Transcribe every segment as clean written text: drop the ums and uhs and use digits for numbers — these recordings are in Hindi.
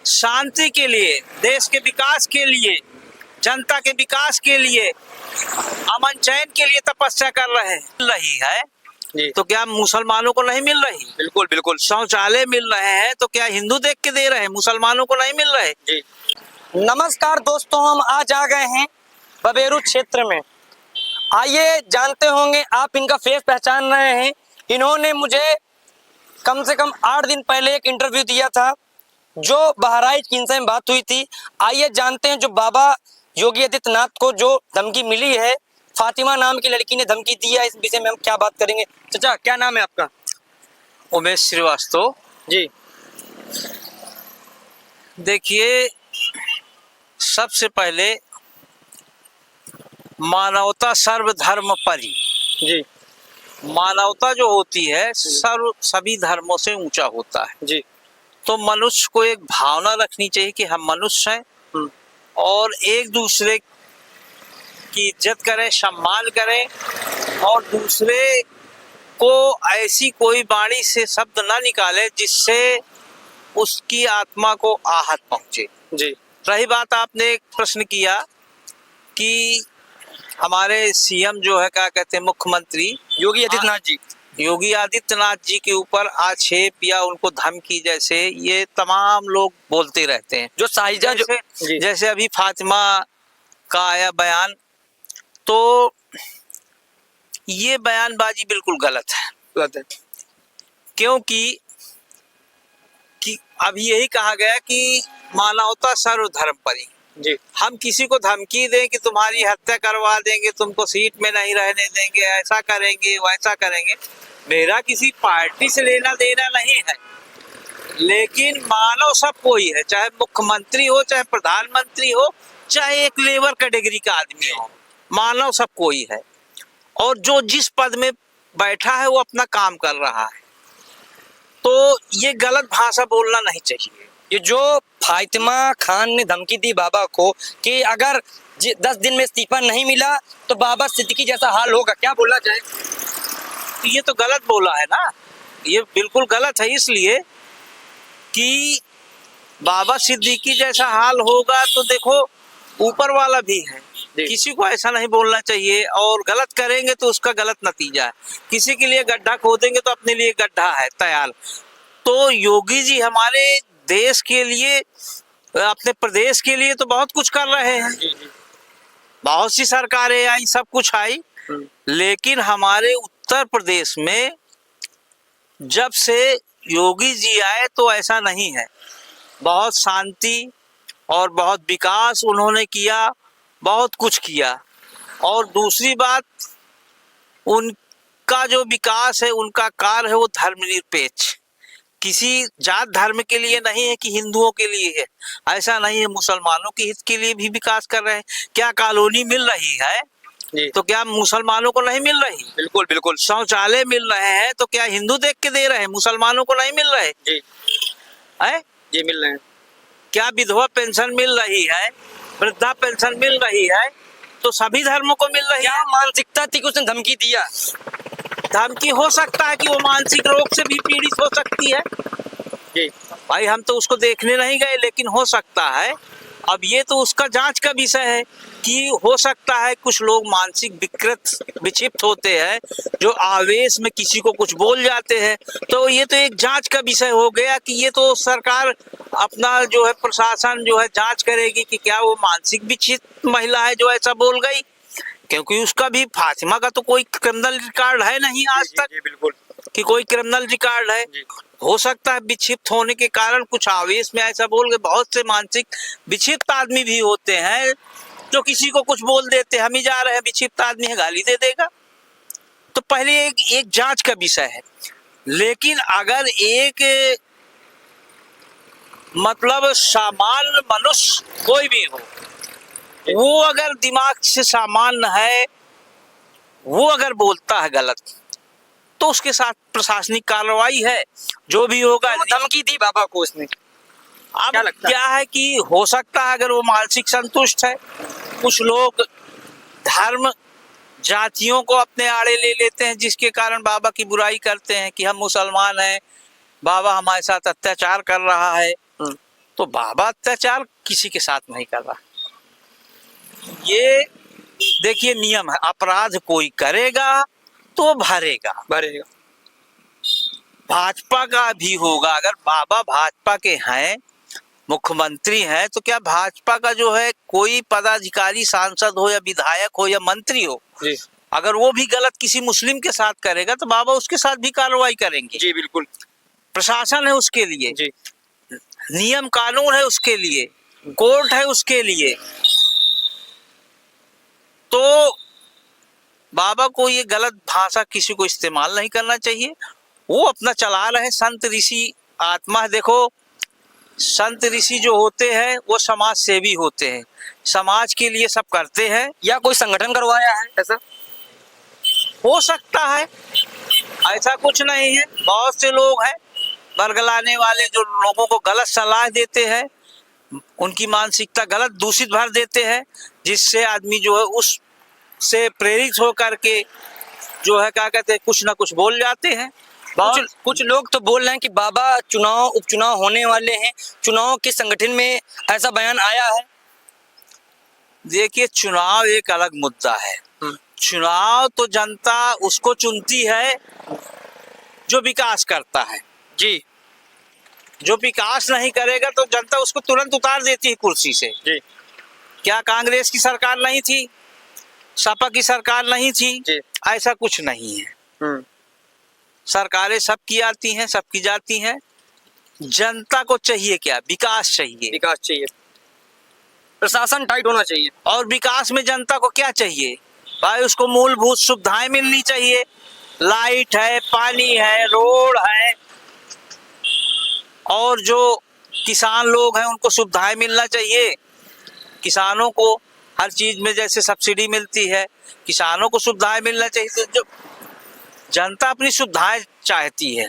शांति के लिए, देश के विकास के लिए, जनता के विकास के लिए, अमन चैन के लिए तपस्या कर रहे हैं। मिल रही है जी। तो क्या मुसलमानों को नहीं मिल रही? बिल्कुल बिल्कुल। शौचालय मिल रहे हैं तो क्या हिंदू देख के दे रहे हैं, मुसलमानों को नहीं मिल रहे? जी। नमस्कार दोस्तों, हम आज आ गए हैं बबेरू क्षेत्र में। आइए जानते होंगे, आप इनका फेस पहचान रहे हैं। इन्होंने मुझे कम से कम 8 दिन पहले एक इंटरव्यू दिया था, जो बहराइच की इनसे बात हुई थी। आइए जानते हैं, जो बाबा योगी आदित्यनाथ को जो धमकी मिली है, फातिमा नाम की लड़की ने धमकी दी है, इस विषय में हम क्या बात करेंगे। चाचा, क्या नाम है आपका? उमेश श्रीवास्तव जी। देखिए, सबसे पहले मानवता सर्वधर्म परि। जी। मानवता जो होती है सभी धर्मों से ऊंचा होता है। जी। तो मनुष्य को एक भावना रखनी चाहिए कि हम मनुष्य हैं और एक दूसरे की इज्जत करें, सम्मान करें और दूसरे को ऐसी कोई वाणी से शब्द ना निकाले जिससे उसकी आत्मा को आहत पहुंचे। जी। रही बात, आपने एक प्रश्न किया कि हमारे सीएम जो है, क्या कहते हैं, मुख्यमंत्री योगी आदित्यनाथ जी के ऊपर आक्षेप या उनको धमकी जैसे ये तमाम लोग बोलते रहते हैं। जो साहिजा जैसे अभी फातिमा का आया बयान, तो ये बयानबाजी बिल्कुल गलत है। क्योंकि अभी यही कहा गया कि मानवता सर्वधर्म परि। जी। हम किसी को धमकी दें कि तुम्हारी हत्या करवा देंगे, तुमको सीट में नहीं रहने देंगे, ऐसा करेंगे वैसा करेंगे, मेरा किसी पार्टी से लेना देना नहीं है। लेकिन मानव सब कोई है, चाहे मुख्यमंत्री हो, चाहे प्रधानमंत्री हो, चाहे एक लेबर कैटेगरी का आदमी हो, मानव सब कोई है। और जो जिस पद में बैठा है वो अपना काम कर रहा है, तो ये गलत भाषा बोलना नहीं चाहिए। ये जो फातिमा खान ने धमकी दी बाबा को कि अगर 10 दिन में इस्तीफा नहीं मिला तो बाबा सिद्दीकी जैसा हाल होगा, क्या बोला जाए? तो ये तो गलत बोला है ना, ये बिल्कुल गलत है। इसलिए कि बाबा सिद्दीकी जैसा हाल होगा तो देखो ऊपर वाला भी है, किसी को ऐसा नहीं बोलना चाहिए। और गलत करेंगे तो उसका गलत नतीजा है। किसी के लिए गड्ढा खोदेंगे तो अपने लिए गड्ढा है तैयार। तो योगी जी हमारे देश के लिए, अपने प्रदेश के लिए तो बहुत कुछ कर रहे हैं। बहुत सी सरकारें आई, सब कुछ आई, लेकिन हमारे उत्तर प्रदेश में जब से योगी जी आए तो ऐसा नहीं है। बहुत शांति और बहुत विकास उन्होंने किया, बहुत कुछ किया। और दूसरी बात, उनका जो विकास है, उनका कार्य है, वो धर्मनिरपेक्ष, किसी जात धर्म के लिए नहीं है कि हिंदुओं के लिए है, ऐसा नहीं है। मुसलमानों के हित के लिए भी विकास कर रहे हैं। क्या कॉलोनी मिल रही है तो क्या मुसलमानों को नहीं मिल रही? बिल्कुल बिल्कुल। शौचालय मिल रहे हैं तो क्या हिंदू देख के दे रहे हैं, मुसलमानों को नहीं मिल रहे? जी है, जी मिल रहे हैं। क्या विधवा पेंशन मिल रही है, वृद्धा पेंशन मिल रही है, तो सभी धर्मों को मिल रही है। क्या मानसिकता थी कि उसने धमकी दिया? धमकी हो सकता है कि वो मानसिक रोग से भी पीड़ित हो सकती है। जी भाई, हम तो उसको देखने नहीं गए, लेकिन हो सकता है। अब ये तो उसका जांच का विषय है कि हो सकता है कुछ लोग मानसिक विक्षिप्त होते हैं, जो आवेश में किसी को कुछ बोल जाते हैं। तो ये तो एक जांच का विषय हो गया कि ये तो सरकार अपना जो है, प्रशासन जो है, जांच करेगी कि क्या वो मानसिक विक्षिप्त महिला है जो ऐसा बोल गई। क्योंकि उसका भी, फातिमा का तो कोई क्रिमिनल रिकॉर्ड है नहीं आज तक। जी बिल्कुल। कि कोई क्रिमिनल रिकॉर्ड है। हो सकता है विक्षिप्त होने के कारण कुछ आवेश में ऐसा बोल गए। बहुत से मानसिक विक्षिप्त आदमी भी होते हैं जो किसी को कुछ बोल देते हैं, हम ही जा रहे हैं, विक्षिप्त आदमी है, गाली दे देगा। तो पहले एक जांच का विषय है। लेकिन अगर एक मतलब सामान्य मनुष्य कोई भी हो, वो अगर दिमाग से सामान्य है, वो अगर बोलता है गलत, तो उसके साथ प्रशासनिक कार्रवाई है, जो भी होगा। धमकी दी बाबा को उसने, अब क्या है कि हो सकता है अगर वो मानसिक संतुष्ट है, कुछ लोग धर्म जातियों को अपने आड़े ले लेते हैं, जिसके कारण बाबा की बुराई करते हैं कि हम मुसलमान हैं, बाबा हमारे साथ अत्याचार कर रहा है। तो बाबा अत्याचार किसी के साथ नहीं कर रहा। ये देखिए नियम है, अपराध कोई करेगा तो भरेगा। भाजपा का भी होगा। अगर बाबा भाजपा के हैं, मुख्यमंत्री हैं, तो क्या भाजपा का जो है कोई पदाधिकारी, सांसद हो या विधायक हो या मंत्री हो जी अगर वो भी गलत किसी मुस्लिम के साथ करेगा तो बाबा उसके साथ भी कार्रवाई करेंगे। जी बिल्कुल। प्रशासन है उसके लिए, जी नियम कानून है उसके लिए, कोर्ट है उसके लिए। तो बाबा को ये गलत भाषा किसी को इस्तेमाल नहीं करना चाहिए। वो अपना चला रहे, संत ऋषि आत्मा। देखो संत ऋषि जो होते हैं वो समाज सेवी होते हैं, समाज के लिए सब करते हैं। या कोई संगठन करवाया है ऐसा? हो सकता है, ऐसा कुछ नहीं है। बहुत से लोग हैं बरगलाने वाले जो लोगों को गलत सलाह देते हैं, उनकी मानसिकता गलत दूषित भर देते हैं, जिससे आदमी जो है उस से प्रेरित होकर के जो है क्या कहते हैं कुछ ना कुछ बोल जाते हैं। कुछ लोग तो बोल रहे हैं कि बाबा उपचुनाव होने वाले हैं, चुनाव के संगठन में ऐसा बयान आया है। देखिए चुनाव एक अलग मुद्दा है। चुनाव तो जनता उसको चुनती है जो विकास करता है। जी जो विकास नहीं करेगा तो जनता उसको तुरंत उतार देती है कुर्सी से। जी क्या कांग्रेस की सरकार नहीं थी, सपा की सरकार नहीं थी? जी ऐसा कुछ नहीं है। सरकारें सबकी आती हैं, सबकी जाती हैं। जनता को चाहिए क्या? विकास चाहिए। विकास चाहिए, प्रशासन टाइट होना चाहिए। और विकास में जनता को क्या चाहिए भाई? उसको मूलभूत सुविधाएं मिलनी चाहिए। लाइट है, पानी है, रोड है, और जो किसान लोग हैं उनको सुविधाएं मिलना चाहिए। किसानों को हर चीज में जैसे सब्सिडी मिलती है, किसानों को सुविधाएं मिलना चाहिए। तो जो जनता अपनी सुविधाएं चाहती है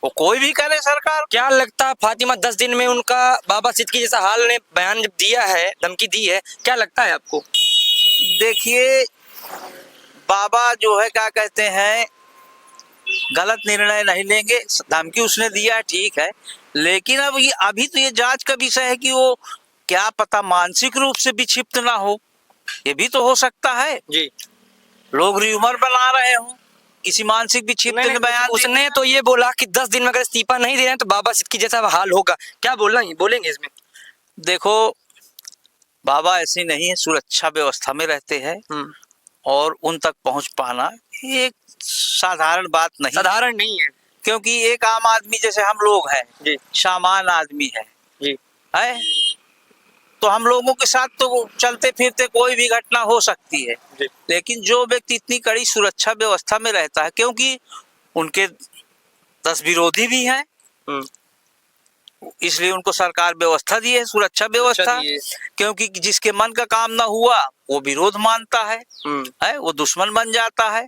वो कोई भी करे सरकार। क्या लगता है फातिमा 10 दिन में उनका बाबा सिद्दीकी जैसा हाल ने बयान जब दिया है, धमकी दी है, क्या लगता है आपको? देखिए बाबा जो है क्या कहते हैं गलत निर्णय नहीं लेंगे। धमकी उसने दिया है ठीक है, लेकिन अब ये अभी तो ये जांच का विषय है कि वो क्या पता मानसिक रूप से विक्षिप्त ना हो, ये भी तो हो सकता है। जी लोग र्यूमर बना रहे हो किसी मानसिक विक्षिप्त ने बयान। उसने तो ये बोला कि 10 दिन में अगर इस्तीफा नहीं दे रहे हैं तो बाबा सिद्दीकी जैसा हाल होगा। क्या बोलेंगे इसमें? देखो बाबा ऐसे नहीं है, सुरक्षा व्यवस्था में रहते हैं और उन तक पहुंच पाना एक साधारण बात नहीं है, क्योंकि एक आम आदमी जैसे हम लोग हैं जी, सामान्य आदमी है जी है, तो हम लोगों के साथ तो चलते फिरते कोई भी घटना हो सकती है। लेकिन जो व्यक्ति इतनी कड़ी सुरक्षा व्यवस्था में रहता है, क्योंकि उनके 10 विरोधी भी हैं, इसलिए उनको सरकार व्यवस्था दी है, सुरक्षा व्यवस्था। क्योंकि जिसके मन का काम ना हुआ वो विरोध मानता है, वो दुश्मन बन जाता है।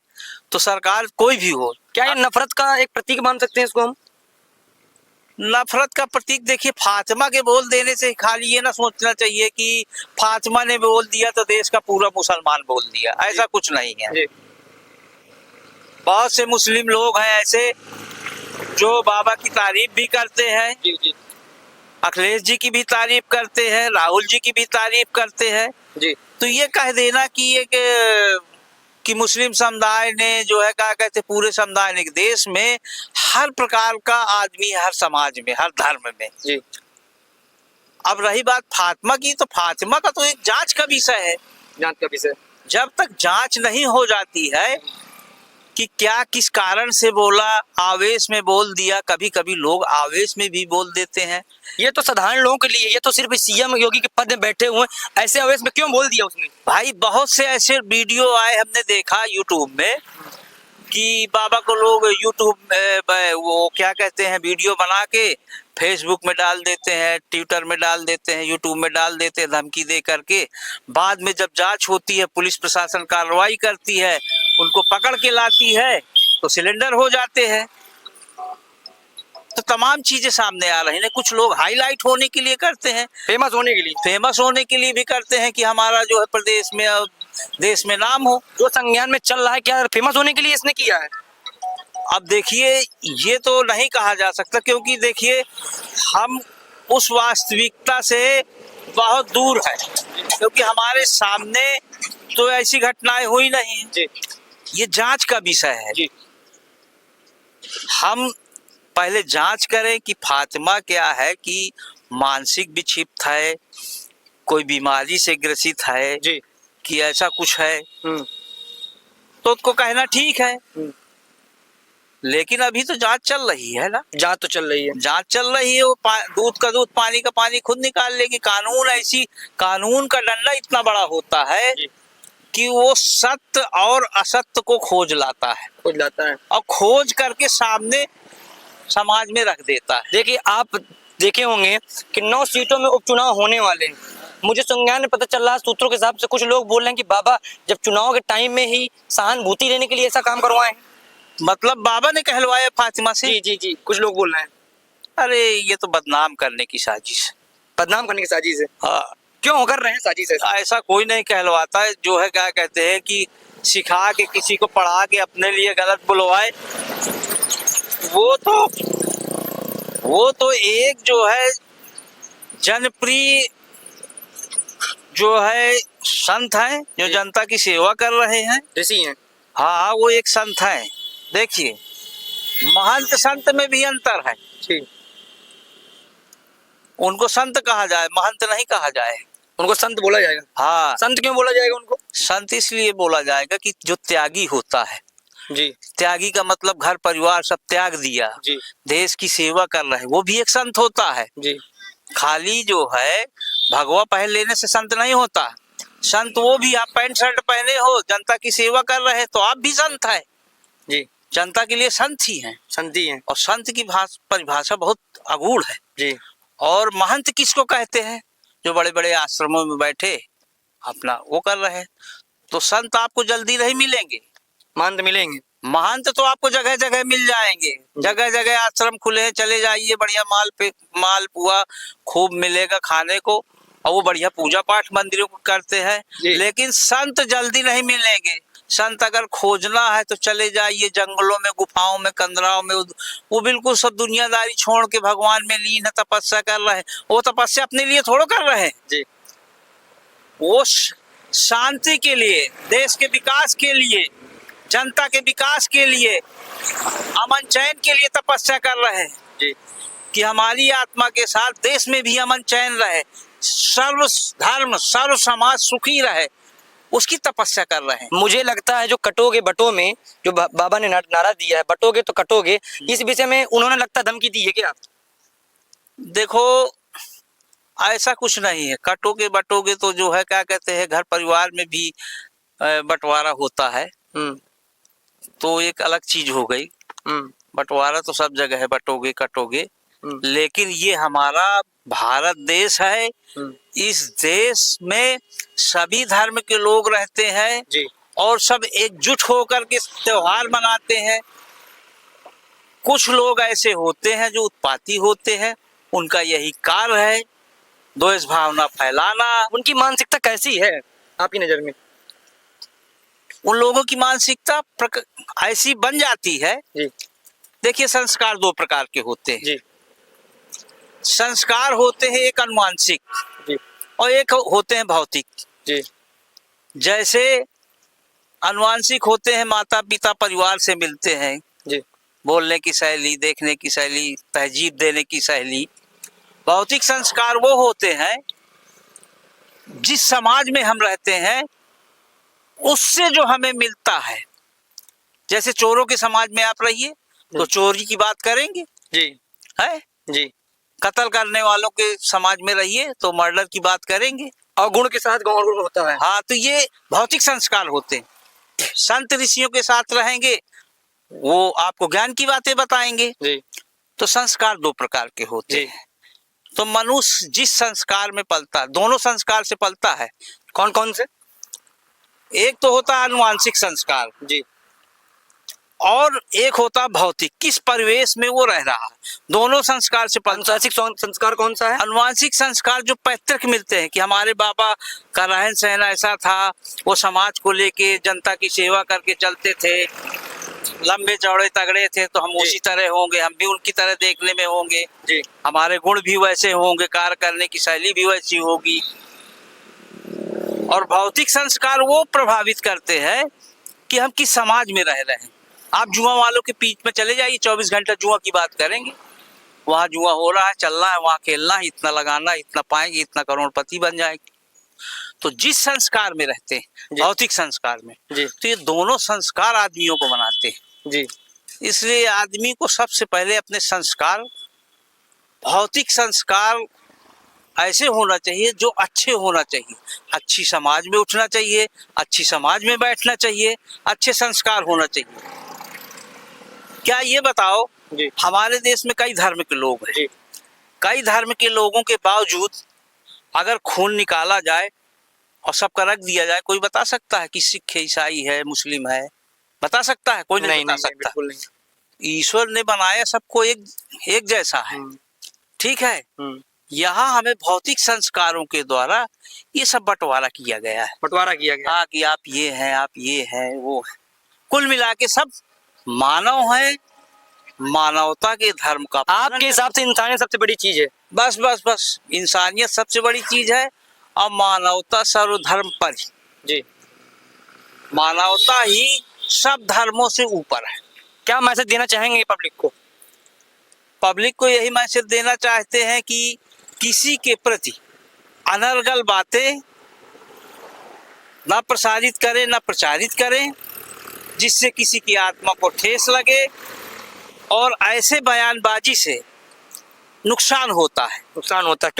तो सरकार कोई भी हो। क्या ये नफरत का एक प्रतीक मान सकते हैं इसको हम? नफरत का प्रतीक देखिए, फातिमा के बोल देने से खाली ये ना सोचना चाहिए कि फातिमा ने बोल दिया तो देश का पूरा मुसलमान बोल दिया, ऐसा कुछ नहीं है। बहुत से मुस्लिम लोग हैं ऐसे जो बाबा की तारीफ भी करते हैं। जी। अखिलेश जी की भी तारीफ करते हैं, राहुल जी की भी तारीफ करते हैं जी। तो ये कह देना कि मुस्लिम समुदाय ने जो है क्या कहते पूरे समुदाय ने, देश में हर प्रकार का आदमी है, हर समाज में, हर धर्म में। जी। अब रही बात फातिमा की, तो फातिमा का तो एक जांच का विषय है। जांच का विषय जब तक जांच नहीं हो जाती है कि क्या किस कारण से बोला, आवेश में बोल दिया। कभी कभी लोग आवेश में भी बोल देते हैं। ये तो साधारण लोगों के लिए, ये तो सिर्फ सीएम योगी के पद में बैठे हुए, ऐसे आवेश में क्यों बोल दिया उसने? भाई बहुत से ऐसे वीडियो आए, हमने देखा यूट्यूब में कि बाबा को लोग यूट्यूब वो क्या कहते हैं वीडियो बना के फेसबुक में डाल देते हैं, ट्विटर में डाल देते हैं, यूट्यूब में डाल देते हैं धमकी दे करके। बाद में जब जांच होती है, पुलिस प्रशासन कार्रवाई करती है, उनको पकड़ के लाती है तो सिलेंडर हो जाते हैं। तो तमाम चीजें सामने आ रही हैं। कुछ लोग हाईलाइट होने के लिए करते हैं, फेमस होने के लिए भी करते हैं कि हमारा जो है प्रदेश में देश में नाम हो। जो संज्ञान में चल रहा है, क्या फेमस होने के लिए इसने किया है? अब देखिए ये तो नहीं कहा जा सकता, क्योंकि देखिए हम उस वास्तविकता से बहुत दूर है, क्योंकि हमारे सामने तो ऐसी घटनाएं हुई नहीं। जी ये जांच का विषय है। जी हम पहले जांच करें कि फातिमा क्या है, कि मानसिक विक्षिप्त है, कोई बीमारी से ग्रसित है, जी कि ऐसा कुछ है, हम्म तो उसको कहना ठीक है। हम्म। लेकिन अभी तो जांच चल रही है ना, जांच तो चल रही है। जांच चल रही है। वो दूध का दूध, पानी का पानी खुद निकाल लेगी। कानून का डंडा इतना बड़ा होता है जी। कि वो सत्य और असत्य को खोज लाता है, खोज लाता है। और खोज करके सामने समाज में रख देता है। देखिए, आप देखे होंगे कि 9 सीटों में उपचुनाव होने वाले हैं। मुझे संज्ञान में पता चल रहा है, सूत्रों के हिसाब से कुछ लोग बोल रहे हैं कि बाबा जब चुनाव के टाइम में ही सहानुभूति लेने के लिए ऐसा काम करवाए हैं। मतलब बाबा ने कहलवाया फातिमा से? जी जी जी, कुछ लोग बोल रहे हैं। अरे ये तो बदनाम करने की साजिश है। बदनाम करने की साजिश है? हाँ, क्यों कर रहे हैं साजिश ऐसा? ऐसा कोई नहीं कहलवाता है। जो है क्या कहते हैं कि सिखा के किसी को पढ़ा के अपने लिए गलत बुलवाए, वो तो एक जो है जनप्रिय जो है संत है, जो जनता की सेवा कर रहे हैं, ऋषि हैं। हाँ, वो एक संत है। देखिए, महंत संत में भी अंतर है। जी। उनको संत कहा जाए, महंत नहीं कहा जाए। उनको संत बोला जाएगा? हाँ, संत क्यों बोला जाएगा उनको? संत इसलिए बोला जाएगा कि जो त्यागी होता है। जी। त्यागी का मतलब घर परिवार सब त्याग दिया, जी। देश की सेवा कर रहे हैं, वो भी एक संत होता है। जी। खाली जो है भगवा पहन लेने से संत नहीं होता। संत वो भी, आप पैंट शर्ट पहने हो, जनता की सेवा कर रहे हैं, तो आप भी संत है। जी। जनता के लिए संत ही हैं। संत ही हैं। और संत की परिभाषा बहुत अगूढ़ है। जी। और महंत किसको कहते हैं? जो बड़े बड़े आश्रमों में बैठे अपना वो कर रहे हैं। तो संत आपको जल्दी नहीं मिलेंगे, महंत मिलेंगे। महंत तो आपको जगह जगह मिल जाएंगे। जगह जगह आश्रम खुले हैं, चले जाइए, बढ़िया माल पुआ खूब मिलेगा खाने को, और वो बढ़िया पूजा पाठ मंदिरों को करते हैं। लेकिन संत जल्दी नहीं मिलेंगे। संत अगर खोजना है तो चले जाइए जंगलों में, गुफाओं में, कंदराओं में। वो बिल्कुल सब दुनियादारी छोड़ के भगवान में लीन है, तपस्या कर रहे हैं। वो तपस्या अपने लिए थोड़ा कर रहे हैं जी। वो शांति के लिए, देश के विकास के लिए, जनता के विकास के लिए, अमन चैन के लिए तपस्या कर रहे हैं जी। कि हमारी आत्मा के साथ देश में भी अमन चैन रहे, सर्व धर्म सर्व समाज सुखी रहे, उसकी तपस्या कर रहे हैं। मुझे लगता है जो कटोगे बटो में जो बाबा ने नारा दिया है, बटोगे तो कटोगे, इस विषय में उन्होंने लगता धमकी दी है क्या? देखो, ऐसा कुछ नहीं है। कटोगे बटोगे तो जो है क्या कहते हैं, घर परिवार में भी बंटवारा होता है, तो एक अलग चीज हो गई। बंटवारा तो सब जगह है, बटोगे कटोगे। लेकिन ये हमारा भारत देश है। इस देश में सभी धर्म के लोग रहते हैं जी। और सब एकजुट होकर के त्योहार मनाते हैं। कुछ लोग ऐसे होते हैं जो उत्पाती होते हैं, उनका यही कार्य है द्वेष भावना फैलाना। उनकी मानसिकता कैसी है आपकी नजर में? उन लोगों की मानसिकता ऐसी बन जाती है जी। देखिए, संस्कार 2 प्रकार के होते हैं जी। संस्कार होते हैं एक अनुवांशिक जी। और एक होते हैं भौतिक। जी। जैसे अनुवांशिक होते हैं, माता पिता परिवार से मिलते हैं, जी। बोलने की शैली, देखने की शैली, तहजीब देने की शैली। भौतिक संस्कार वो होते हैं जिस समाज में हम रहते हैं उससे जो हमें मिलता है। जैसे चोरों के समाज में आप रहिए तो चोरी की बात करेंगे, जी है जी। कत्ल करने वालों के समाज में रहिए तो मर्डर की बात करेंगे। अवगुण के साथ गौण होता है। हाँ, तो ये भौतिक संस्कार होते हैं। संत ऋषियों के साथ रहेंगे, वो आपको ज्ञान की बातें बताएंगे। जी। तो संस्कार 2 प्रकार के होते हैं। तो मनुष्य जिस संस्कार में पलता है, दोनों संस्कार से पलता है। कौन कौन से? एक तो होता है अनुवांशिक संस्कार जी, और एक होता है भौतिक, किस परिवेश में वो रह रहा है। दोनों संस्कार से अनुवांशिक संस्कार कौन सा है? अनुवांशिक संस्कार जो पैतृक मिलते हैं कि हमारे बाबा का रहन सहन ऐसा था, वो समाज को लेके जनता की सेवा करके चलते थे, लंबे चौड़े तगड़े थे तो हम जी। उसी तरह होंगे, हम भी उनकी तरह देखने में होंगे, जी हमारे गुण भी वैसे होंगे, कार्य करने की शैली भी वैसी होगी। और भौतिक संस्कार वो प्रभावित करते हैं कि हम किस समाज में रह रहे हैं। आप जुआ वालों के बीच में चले जाइए, 24 घंटा जुआ की बात करेंगे, वहाँ जुआ हो रहा है, चल रहा है, वहाँ खेलना है, इतना लगाना, इतना पाएंगे, इतना करोड़पति बन जाएंगे। तो जिस संस्कार में रहते हैं, जी। भौतिक संस्कार में, जी तो ये दोनों संस्कार आदमियों को बनाते हैं। जी इसलिए आदमी को सबसे पहले अपने संस्कार, भौतिक संस्कार ऐसे होना चाहिए जो अच्छे होना चाहिए। अच्छी समाज में उठना चाहिए, अच्छी समाज में बैठना चाहिए, अच्छे संस्कार होना चाहिए। क्या ये बताओ, जी हमारे देश में कई धर्म के लोग हैं, जी कई धर्म के लोगों के बावजूद अगर खून निकाला जाए और सबका रख दिया जाए, कोई बता सकता है कि सिख है, ईसाई है, मुस्लिम है? बता सकता है? कोई नहीं बता सकता। बिल्कुल नहीं। ईश्वर ने बनाया सबको एक जैसा है, ठीक है। यहाँ हमें भौतिक संस्कारों के द्वारा ये सब बंटवारा किया गया है, बंटवारा किया गया। हाँ, कि आप ये हैं, आप ये हैं, वो है। कुल मिला के सब मानव है, मानवता के धर्म का आपके हिसाब से इंसानियत सबसे बड़ी चीज है? बस बस बस, इंसानियत सबसे बड़ी चीज है और मानवता सर्वधर्म पर ही। जी। मानवता ही सब धर्मों से ऊपर है। क्या मैसेज देना चाहेंगे पब्लिक को? पब्लिक को यही मैसेज देना चाहते हैं कि किसी के प्रति अनर्गल बातें ना प्रसारित करें, ना प्रचारित करें, जिससे किसी की आत्मा को ठेस लगे, और ऐसे बयानबाजी से नुकसान होता है। नुकसान होता है। क्यों